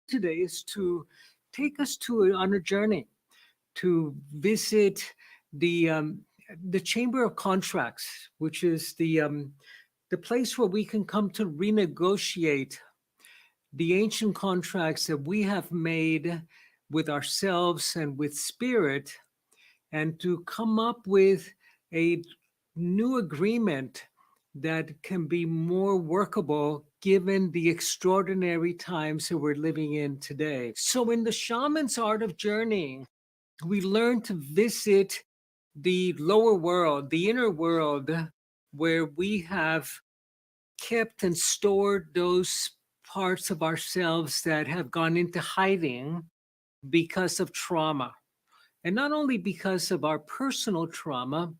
today is to take us on a journey to visit the um, the Chamber of Contracts, which is the place where we can come to renegotiate the ancient contracts that we have made with ourselves and with spirit, and to come up with a new agreement that can be more workable given the extraordinary times that we're living in today. So, in the shaman's art of journeying, we learn to visit the lower world, the inner world, where we have kept and stored those parts of ourselves that have gone into hiding because of trauma. And not only because of our personal trauma,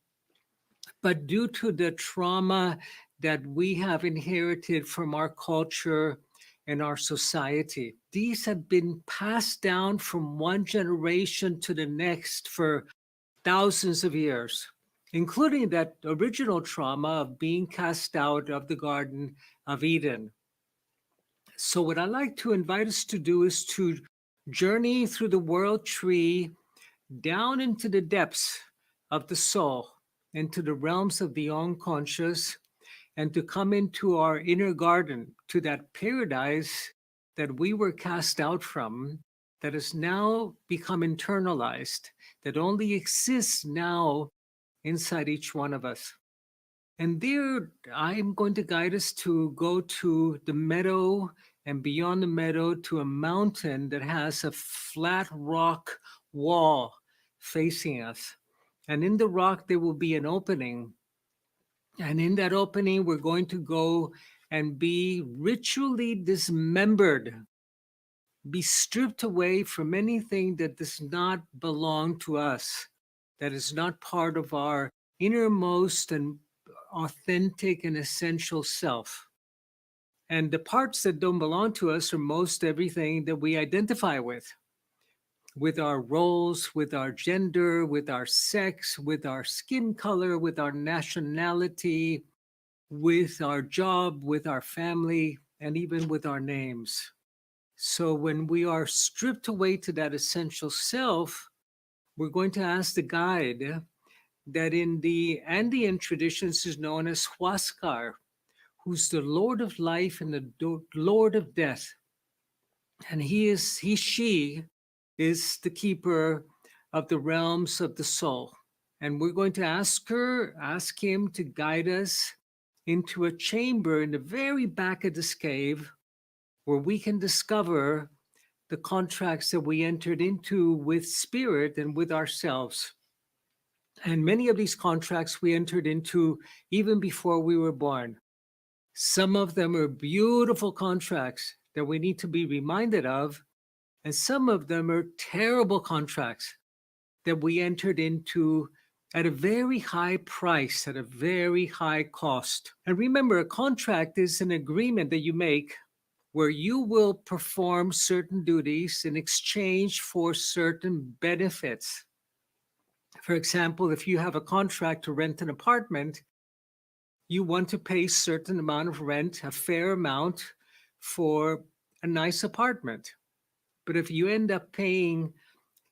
but due to the trauma that we have inherited from our culture and our society. These have been passed down from one generation to the next for thousands of years, including that original trauma of being cast out of the Garden of Eden. So, what I'd like to invite us to do is to journey through the world tree down into the depths of the soul, into the realms of the unconscious, and to come into our inner garden, to that paradise that we were cast out from, that has now become internalized, that only exists now inside each one of us. And there, I'm going to guide us to go to the meadow and beyond the meadow to a mountain that has a flat rock wall facing us. And in the rock, there will be an opening. And in that opening, we're going to go and be ritually dismembered, be stripped away from anything that does not belong to us, that is not part of our innermost and authentic and essential self. And the parts that don't belong to us are most everything that we identify with our roles, with our gender, with our sex, with our skin color, with our nationality, with our job, with our family, and even with our names. So when we are stripped away to that essential self, we're going to ask the guide that in the Andean traditions is known as Huascar, who's the Lord of life and the Lord of death. And she is the keeper of the realms of the soul. And we're going to ask him to guide us into a chamber in the very back of this cave where we can discover the contracts that we entered into with spirit and with ourselves. And many of these contracts we entered into even before we were born. Some of them are beautiful contracts that we need to be reminded of, and some of them are terrible contracts that we entered into at a very high price, at a very high cost. And remember, a contract is an agreement that you make where you will perform certain duties in exchange for certain benefits. For example, if you have a contract to rent an apartment, you want to pay a certain amount of rent, a fair amount for a nice apartment. But if you end up paying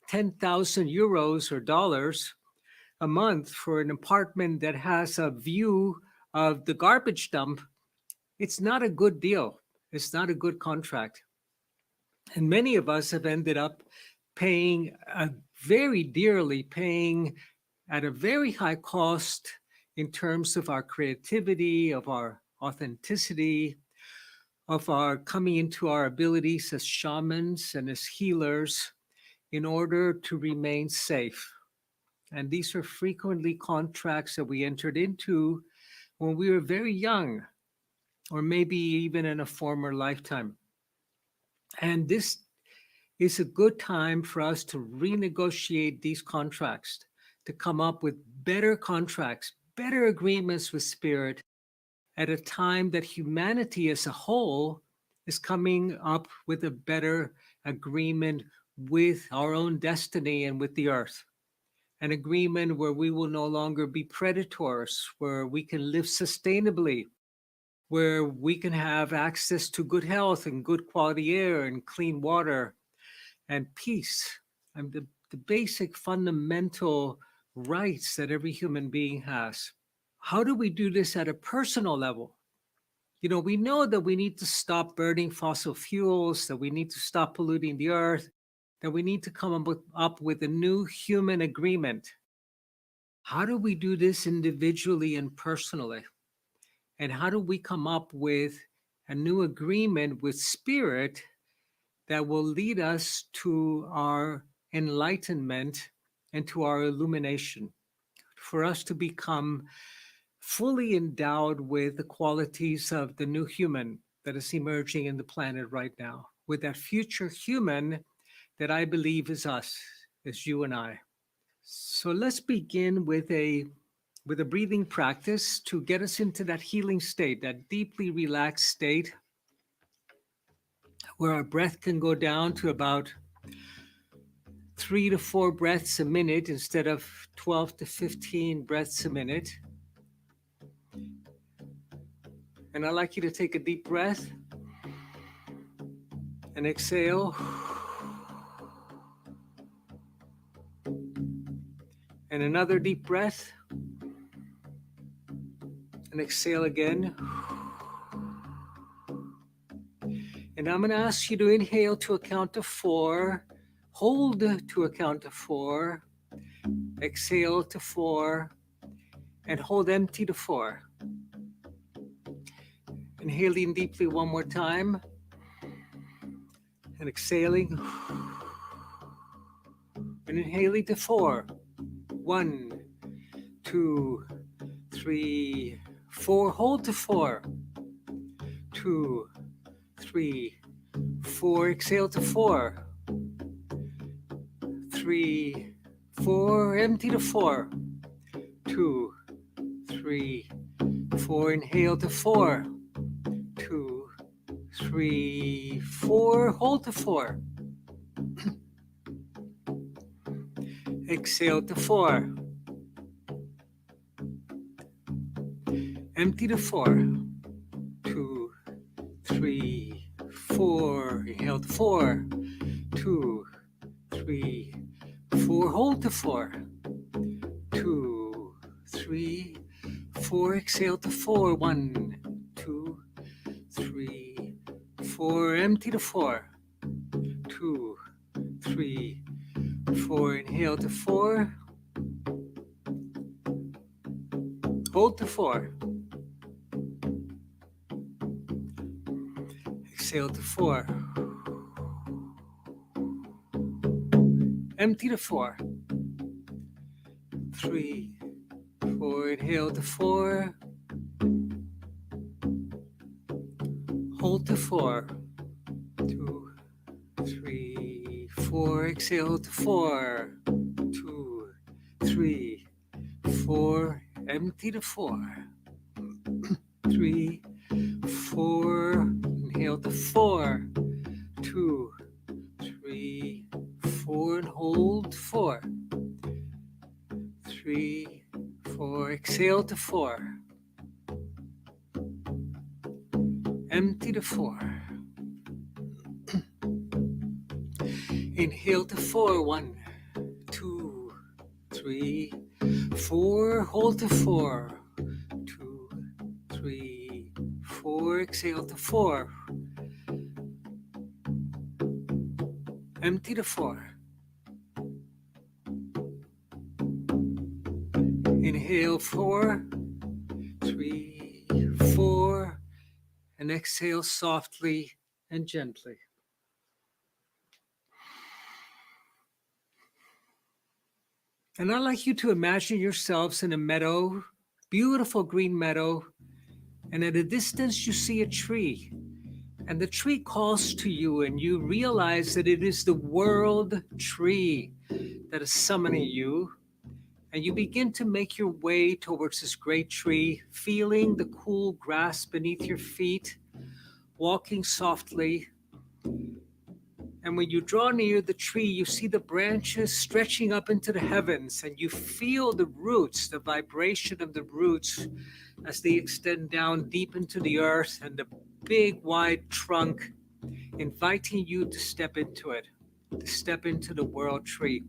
10,000 euros or dollars a month for an apartment that has a view of the garbage dump, it's not a good deal. It's not a good contract. And many of us have ended up paying very dearly, paying at a very high cost in terms of our creativity, of our authenticity, of our coming into our abilities as shamans and as healers in order to remain safe. And these are frequently contracts that we entered into when we were very young, or maybe even in a former lifetime. And this is a good time for us to renegotiate these contracts, to come up with better contracts, better agreements with spirit at a time that humanity as a whole is coming up with a better agreement with our own destiny and with the earth. An agreement where we will no longer be predators, where we can live sustainably, where we can have access to good health and good quality air and clean water and peace and the basic fundamental rights that every human being has. How do we do this at a personal level? We know that we need to stop burning fossil fuels, that we need to stop polluting the earth, that we need to come up with a new human agreement. How do we do this individually and personally? And how do we come up with a new agreement with spirit that will lead us to our enlightenment and to our illumination, for us to become fully endowed with the qualities of the new human that is emerging in the planet right now, with that future human that I believe is us, is you and I. So let's begin with a breathing practice to get us into that healing state, that deeply relaxed state where our breath can go down to about 3 to 4 breaths a minute instead of 12 to 15 breaths a minute. And I'd like you to take a deep breath and exhale. And another deep breath and exhale again. And I'm going to ask you to inhale to a count of 4, hold to a count of 4, exhale to 4, and hold empty to 4. Inhaling deeply one more time and exhaling. And inhaling to 4. 1, 2, 3, 4. Hold to 4. 2, 3, 4. Exhale to 4. 3, 4. Empty to 4. 2, 3, 4. Inhale to 4. 2, 3, 4. Hold to 4. Exhale to 4. Empty to 4. 2, 3, 4. Inhale to 4. 2, 3, 4. Hold to 4. 2, 3, 4. Exhale to 4. 1, 2, 3, 4. Empty to 4. 2, 3, 4. Inhale to 4. Hold to 4. Exhale to 4. Empty to 4. 3, 4. Inhale to 4. Hold to 4. 2, 3, 4. Exhale to 4. 2, 3, 4. Empty to 4. 3, 4. Inhale to 4. 2, 3, 4. And hold 4. 3, 4. Exhale to 4. Empty to 4. Inhale to 4. 1, 2, 3, 4. Hold to 4. 2, 3, 4. Exhale to 4. Empty to 4. Inhale 4, 3, 4, and exhale softly and gently. And I'd like you to imagine yourselves in a meadow, beautiful green meadow, and at a distance you see a tree. And the tree calls to you, and you realize that it is the world tree that is summoning you. And you begin to make your way towards this great tree, feeling the cool grass beneath your feet, walking softly. And when you draw near the tree, you see the branches stretching up into the heavens, and you feel the roots, the vibration of the roots as they extend down deep into the earth, and the big wide trunk inviting you to step into it, to step into the world tree.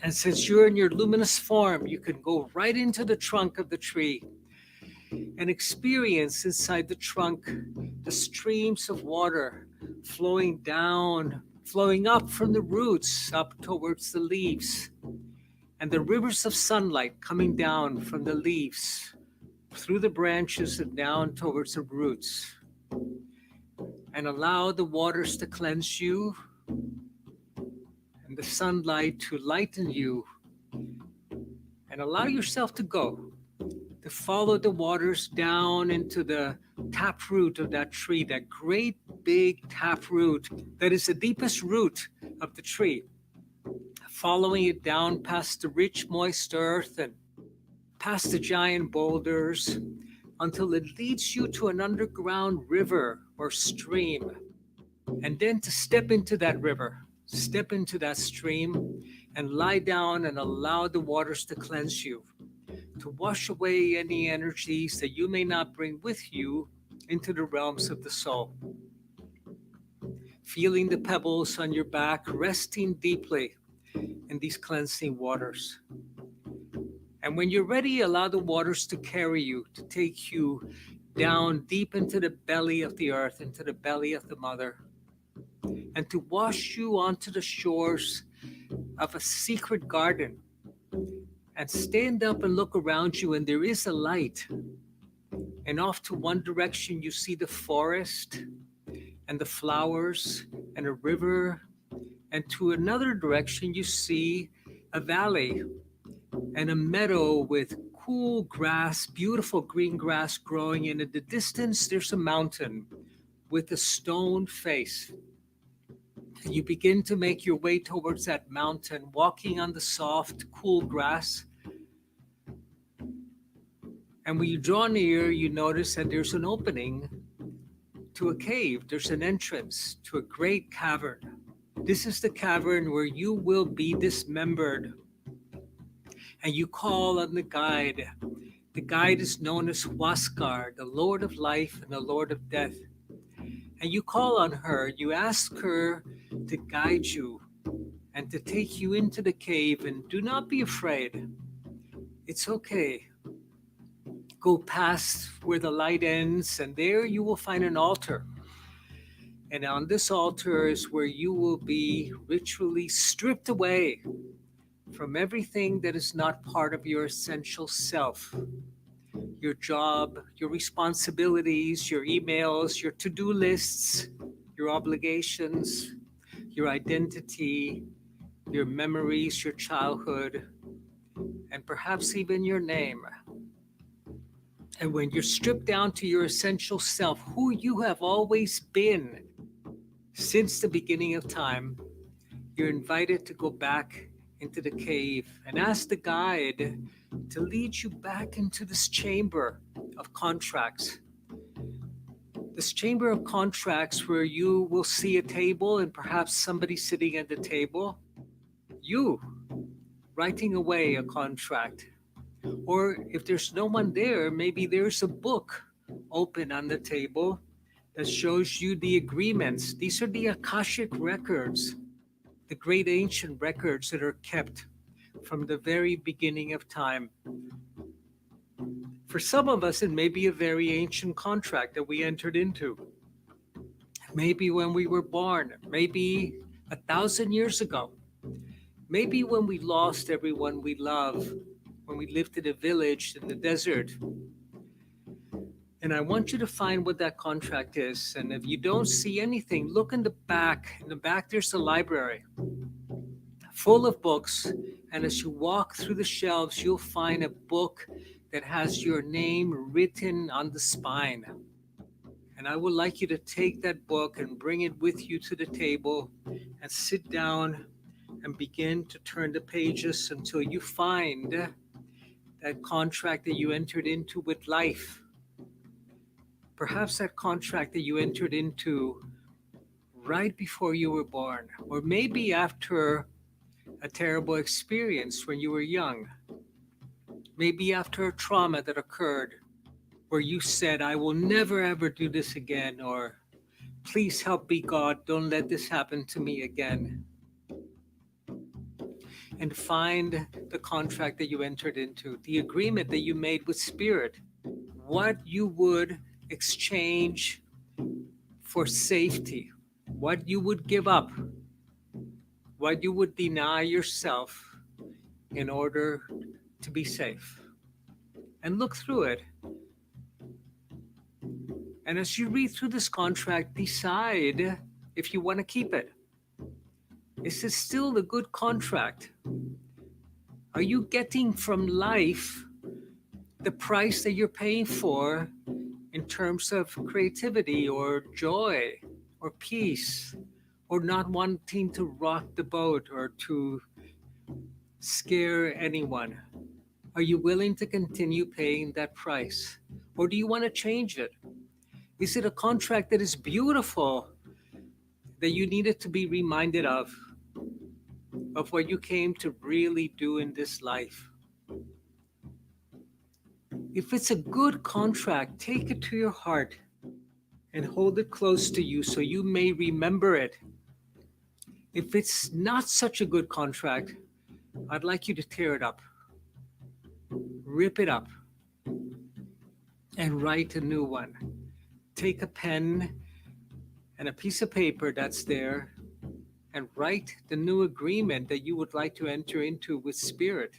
And since you're in your luminous form, you can go right into the trunk of the tree and experience inside the trunk the streams of water flowing down, flowing up from the roots up towards the leaves, and the rivers of sunlight coming down from the leaves through the branches and down towards the roots. And allow the waters to cleanse you and the sunlight to lighten you, and allow yourself to go, to follow the waters down into the taproot of that tree, that great big taproot that is the deepest root of the tree, following it down past the rich moist earth and past the giant boulders until it leads you to an underground river or stream. And then to step into that river, step into that stream, and lie down and allow the waters to cleanse you, to wash away any energies that you may not bring with you into the realms of the soul. Feeling the pebbles on your back, resting deeply in these cleansing waters. And when you're ready, allow the waters to carry you, to take you down deep into the belly of the earth, into the belly of the mother, and to wash you onto the shores of a secret garden. And stand up and look around you, and there is a light. And off to one direction, you see the forest and the flowers and a river. And to another direction, you see a valley and a meadow with cool grass, beautiful green grass growing. And in the distance, there's a mountain with a stone face. And you begin to make your way towards that mountain, walking on the soft, cool grass. And when you draw near, you notice that there's an opening to a cave. There's an entrance to a great cavern. This is the cavern where you will be dismembered. And you call on the guide. The guide is known as Huascar, the Lord of Life and the Lord of Death. And you call on her, you ask her to guide you and to take you into the cave. And do not be afraid. It's okay. Go past where the light ends, and there you will find an altar. And on this altar is where you will be ritually stripped away from everything that is not part of your essential self. Your job, your responsibilities, your emails, your to-do lists, your obligations, your identity, your memories, your childhood, and perhaps even your name. And when you're stripped down to your essential self, who you have always been since the beginning of time, you're invited to go back into the cave and ask the guide to lead you back into this chamber of contracts. This chamber of contracts where you will see a table and perhaps somebody sitting at the table, you writing away a contract. Or if there's no one there, maybe there's a book open on the table that shows you the agreements. These are the Akashic records, the great ancient records that are kept from the very beginning of time. For some of us, it may be a very ancient contract that we entered into. Maybe when we were born, maybe 1,000 years ago, maybe when we lost everyone we love, when we lived in a village in the desert. And I want you to find what that contract is. And if you don't see anything, look in the back. In the back, there's a library full of books. And as you walk through the shelves, you'll find a book that has your name written on the spine. And I would like you to take that book and bring it with you to the table and sit down and begin to turn the pages until you find that contract that you entered into with life. Perhaps that contract that you entered into right before you were born, or maybe after a terrible experience when you were young, maybe after a trauma that occurred where you said, I will never ever do this again, or please help me, God, don't let this happen to me again. And find the contract that you entered into, the agreement that you made with Spirit, what you would exchange for safety, what you would give up, what you would deny yourself in order to be safe. And look through it. And as you read through this contract, decide if you want to keep it. Is it still a good contract? Are you getting from life the price that you're paying for in terms of creativity or joy or peace or not wanting to rock the boat or to scare anyone? Are you willing to continue paying that price? Or do you want to change it? Is it a contract that is beautiful that you needed to be reminded of what you came to really do in this life? If it's a good contract, take it to your heart and hold it close to you so you may remember it. If it's not such a good contract, I'd like you to tear it up, rip it up, and write a new one. Take a pen and a piece of paper that's there and write the new agreement that you would like to enter into with Spirit.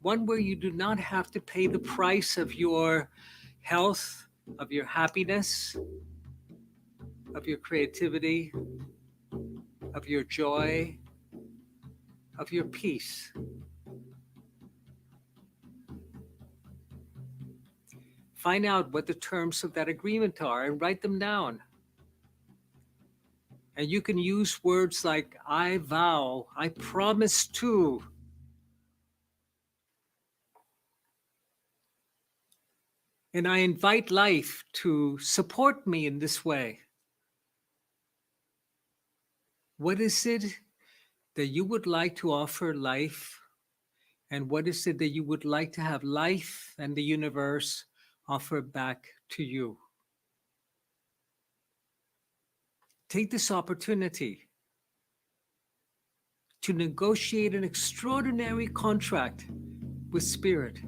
One where you do not have to pay the price of your health, of your happiness, of your creativity, of your joy, of your peace. Find out what the terms of that agreement are and write them down. And you can use words like, I vow, I promise to. And I invite life to support me in this way. What is it that you would like to offer life? And what is it that you would like to have life and the universe offer back to you? Take this opportunity to negotiate an extraordinary contract with Spirit.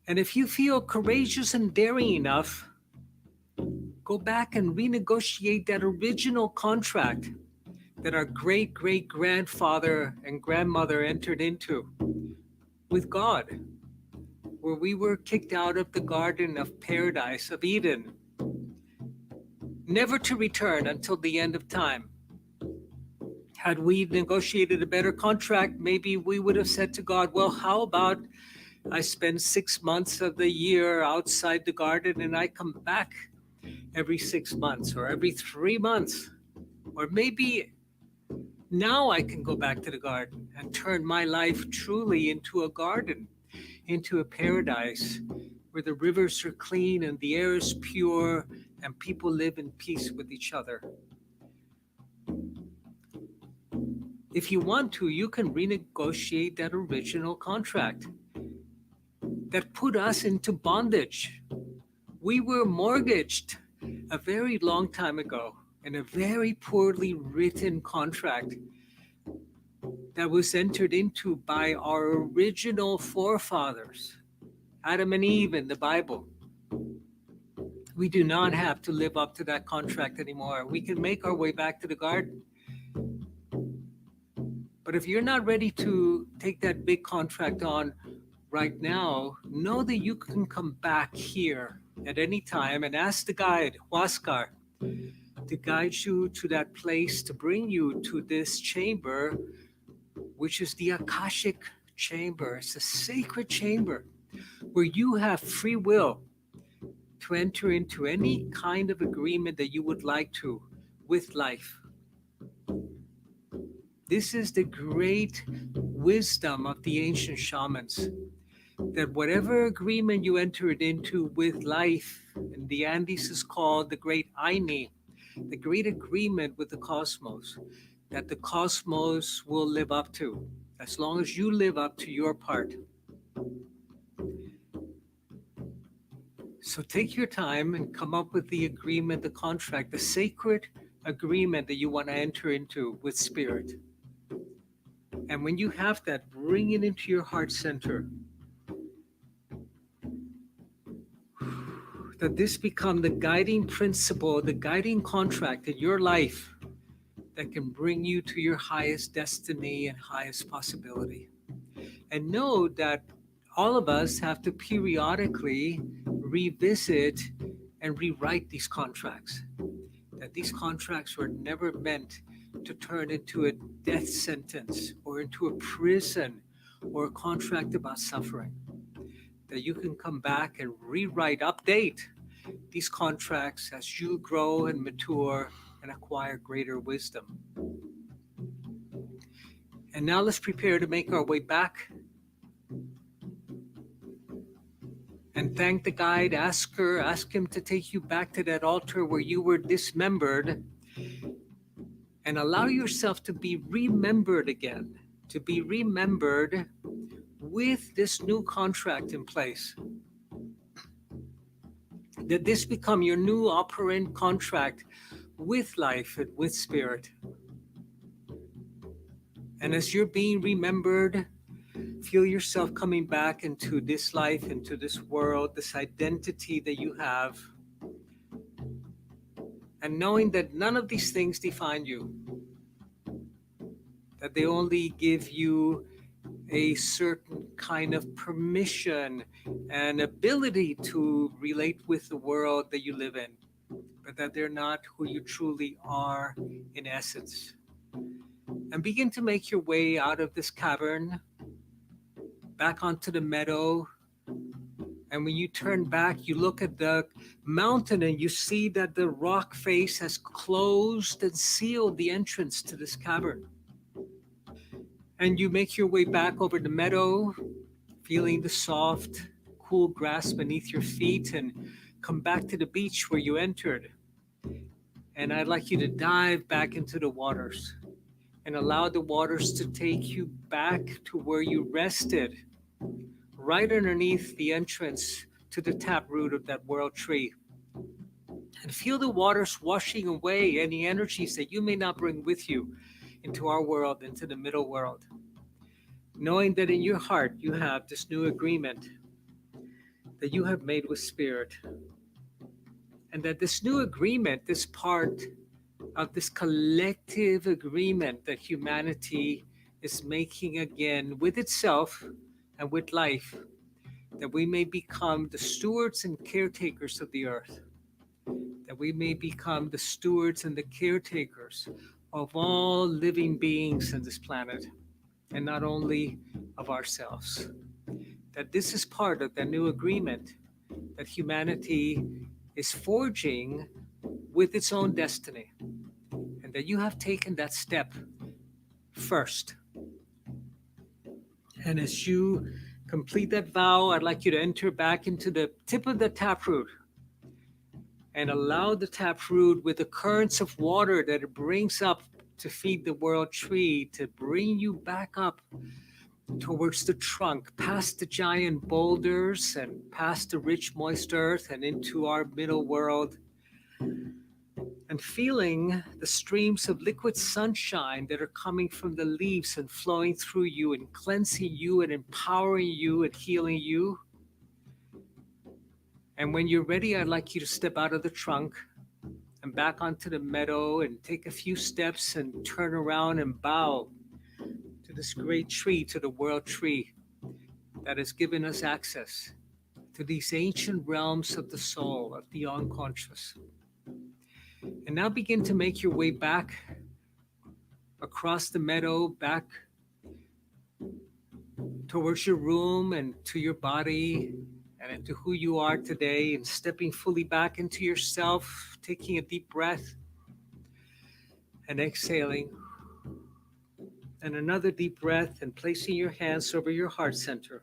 And if you feel courageous and daring enough, go back and renegotiate that original contract that our great great grandfather and grandmother entered into with God, where we were kicked out of the Garden of Paradise of Eden, never to return until the end of time. Had we negotiated a better contract, maybe we would have said to God, well, how about I spend 6 months of the year outside the garden and I come back every 6 months or every 3 months? Or maybe now I can go back to the garden and turn my life truly into a garden, into a paradise where the rivers are clean and the air is pure and people live in peace with each other. If you want to, you can renegotiate that original contract that put us into bondage. We were mortgaged a very long time ago in a very poorly written contract that was entered into by our original forefathers, Adam and Eve in the Bible. We do not have to live up to that contract anymore. We can make our way back to the garden. But if you're not ready to take that big contract on right now, know that you can come back here at any time and ask the guide, Huascar, to guide you to that place, to bring you to this chamber, which is the Akashic chamber. It's a sacred chamber where you have free will to enter into any kind of agreement that you would like to with life. This is the great wisdom of the ancient shamans. that whatever agreement you entered into with life, in the Andes is called the great Aini, the great agreement with the cosmos, that the cosmos will live up to, as long as you live up to your part. So take your time and come up with the agreement, the contract, the sacred agreement that you want to enter into with spirit. And when you have that, bring it into your heart center. That this become the guiding principle, the guiding contract in your life that can bring you to your highest destiny and highest possibility. And know that all of us have to periodically revisit and rewrite these contracts. That these contracts were never meant to turn into a death sentence or into a prison or a contract about suffering. That you can come back and rewrite, update these contracts as you grow and mature and acquire greater wisdom. And now let's prepare to make our way back and thank the guide. Ask him to take you back to that altar where you were dismembered, and allow yourself to be remembered again, to be remembered with this new contract in place. That this become your new operant contract with life and with spirit. And as you're being remembered, feel yourself coming back into this life, into this world, this identity that you have. And knowing that none of these things define you. That they only give you a certain kind of permission and ability to relate with the world that you live in. But that they're not who you truly are in essence. And begin to make your way out of this cavern, back onto the meadow. And when you turn back, you look at the mountain and you see that the rock face has closed and sealed the entrance to this cavern. And you make your way back over the meadow, feeling the soft, cool grass beneath your feet, and come back to the beach where you entered. And I'd like you to dive back into the waters and allow the waters to take you back to where you rested, right underneath the entrance to the taproot of that world tree. And feel the waters washing away any energies that you may not bring with you into our world, into the middle world. Knowing that in your heart you have this new agreement that you have made with Spirit. And that this new agreement, this part of this collective agreement that humanity is making again with itself and with life, that we may become the stewards and caretakers of the earth, that we may become the stewards and the caretakers of all living beings on this planet, and not only of ourselves. That this is part of the new agreement that humanity is forging with its own destiny, and that you have taken that step first. And as you complete that vow, I'd like you to enter back into the tip of the taproot and allow the taproot, with the currents of water that it brings up to feed the world tree, to bring you back up towards the trunk, past the giant boulders and past the rich moist earth and into our middle world, and feeling the streams of liquid sunshine that are coming from the leaves and flowing through you and cleansing you and empowering you and healing you. And when you're ready, I'd like you to step out of the trunk and back onto the meadow and take a few steps and turn around and bow to this great tree, to the world tree that has given us access to these ancient realms of the soul, of the unconscious. And now begin to make your way back across the meadow, back towards your room and to your body and into who you are today, and stepping fully back into yourself, taking a deep breath and exhaling. And another deep breath and placing your hands over your heart center.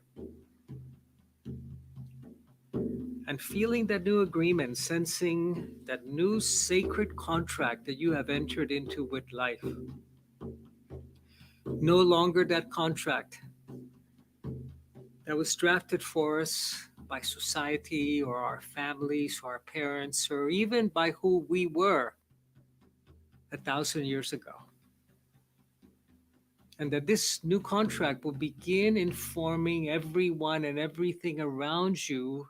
and feeling that new agreement, sensing that new sacred contract that you have entered into with life. No longer that contract that was drafted for us by society or our families or our parents or even by who we were 1,000 years ago. And that this new contract will begin informing everyone and everything around you,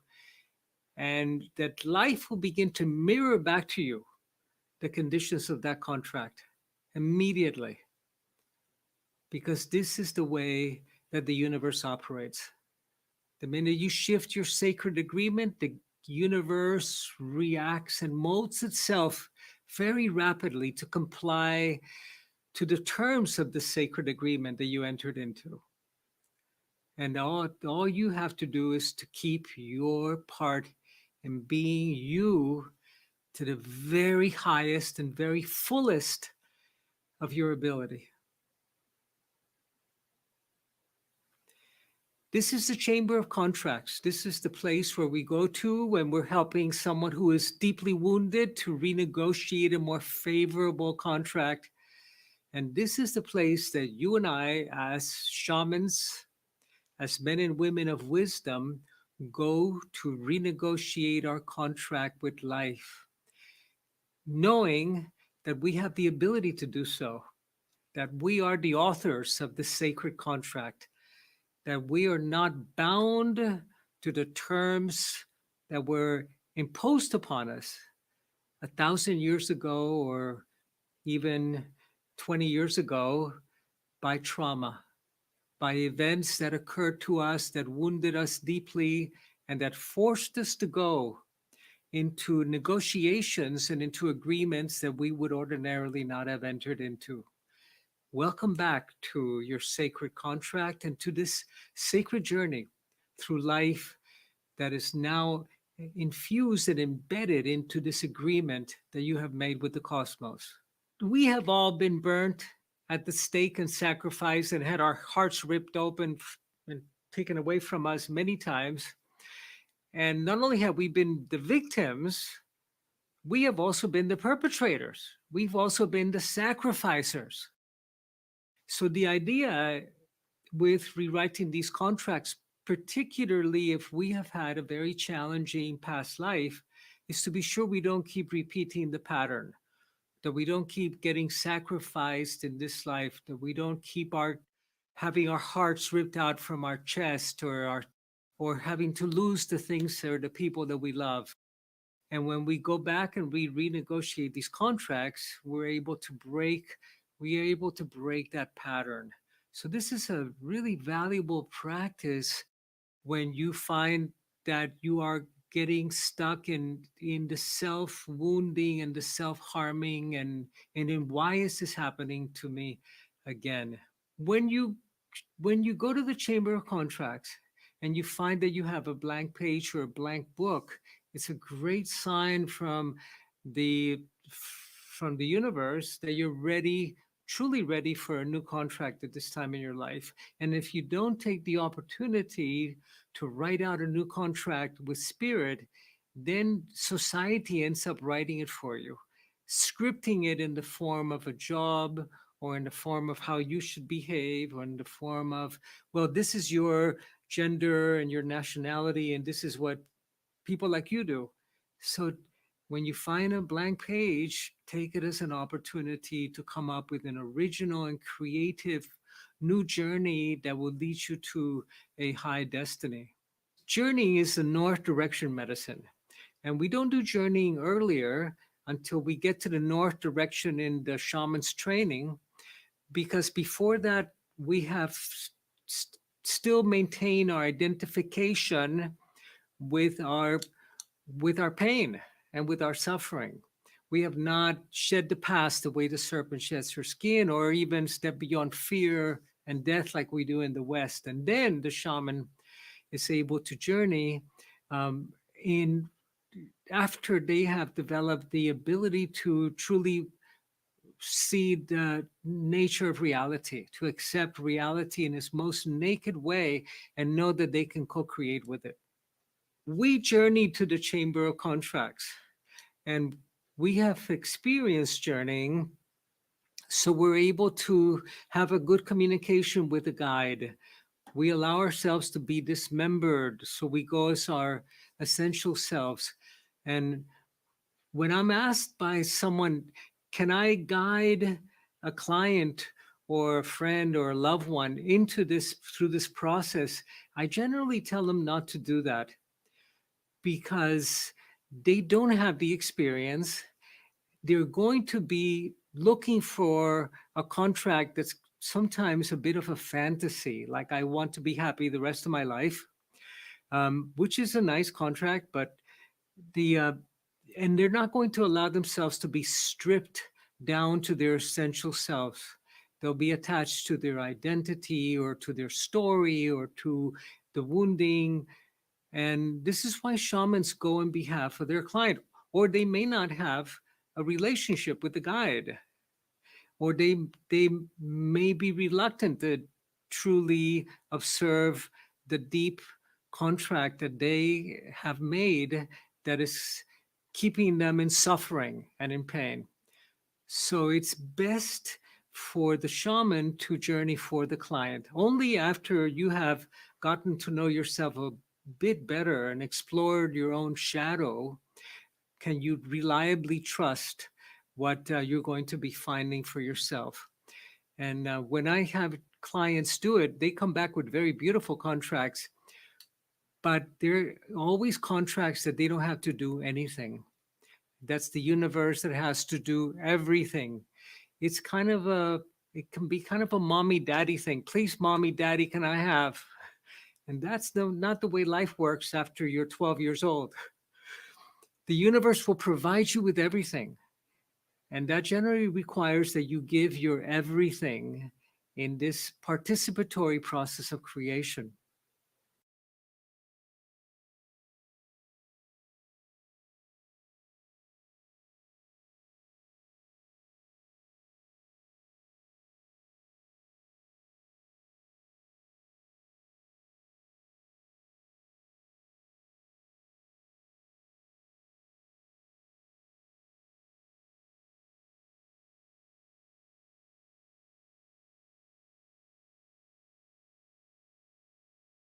and that life will begin to mirror back to you the conditions of that contract immediately. Because this is the way that the universe operates. The minute you shift your sacred agreement, the universe reacts and molds itself very rapidly to comply to the terms of the sacred agreement that you entered into. And all you have to do is to keep your part in being you to the very highest and very fullest of your ability. This is the chamber of contracts. This is the place where we go to when we're helping someone who is deeply wounded to renegotiate a more favorable contract. And this is the place that you and I, as shamans, as men and women of wisdom, go to renegotiate our contract with life, knowing that we have the ability to do so, that we are the authors of the sacred contract, that we are not bound to the terms that were imposed upon us 1,000 years ago or even 20 years ago by trauma, by events that occurred to us that wounded us deeply and that forced us to go into negotiations and into agreements that we would ordinarily not have entered into. Welcome back to your sacred contract and to this sacred journey through life that is now infused and embedded into this agreement that you have made with the cosmos. We have all been burnt at the stake and sacrificed and had our hearts ripped open and taken away from us many times. And not only have we been the victims, we have also been the perpetrators. We've also been the sacrificers. So the idea with rewriting these contracts, particularly if we have had a very challenging past life, is to be sure we don't keep repeating the pattern, that we don't keep getting sacrificed in this life, that we don't keep having our hearts ripped out from our chest or having to lose the things or the people that we love. And when we go back and we renegotiate these contracts, we are able to break that pattern. So this is a really valuable practice when you find that you are getting stuck in the self-wounding and the self-harming and in why is this happening to me again. When you go to the Chamber of Contracts and you find that you have a blank page or a blank book, it's a great sign from the universe that you're ready, truly ready for a new contract at this time in your life. And if you don't take the opportunity to write out a new contract with spirit, then society ends up writing it for you, scripting it in the form of a job or in the form of how you should behave, or in the form of, well, this is your gender and your nationality, and this is what people like you do. So when you find a blank page, take it as an opportunity to come up with an original and creative new journey that will lead you to a high destiny. Journeying is the north direction medicine. And we don't do journeying earlier until we get to the north direction in the shaman's training, because before that, we have still maintain our identification with our pain and with our suffering. We have not shed the past the way the serpent sheds her skin, or even step beyond fear and death like we do in the West. And then the shaman is able to journey in after they have developed the ability to truly see the nature of reality, to accept reality in its most naked way and know that they can co-create with it. we journey to the Chamber of Contracts, and we have experienced journeying, so we're able to have a good communication with the guide. We allow ourselves to be dismembered, so we go as our essential selves. And when I'm asked by someone, can I guide a client or a friend or a loved one into this through this process, I generally tell them not to do that because they don't have the experience. They're going to be looking for a contract that's sometimes a bit of a fantasy, like I want to be happy the rest of my life, which is a nice contract, but the and they're not going to allow themselves to be stripped down to their essential selves. They'll be attached to their identity or to their story or to the wounding. And this is why shamans go on behalf of their client, or they may not have a relationship with the guide, or they may be reluctant to truly observe the deep contract that they have made that is keeping them in suffering and in pain. So it's best for the shaman to journey for the client. Only after you have gotten to know yourself a bit better and explored your own shadow can you reliably trust what you're going to be finding for yourself. And when I have clients do it, they come back with very beautiful contracts, but they're always contracts that they don't have to do anything. That's the universe that has to do everything. It's kind of a, it can be kind of a mommy daddy thing. Please, mommy, daddy, can I have? And that's not the way life works after you're 12 years old. The universe will provide you with everything. And that generally requires that you give your everything in this participatory process of creation.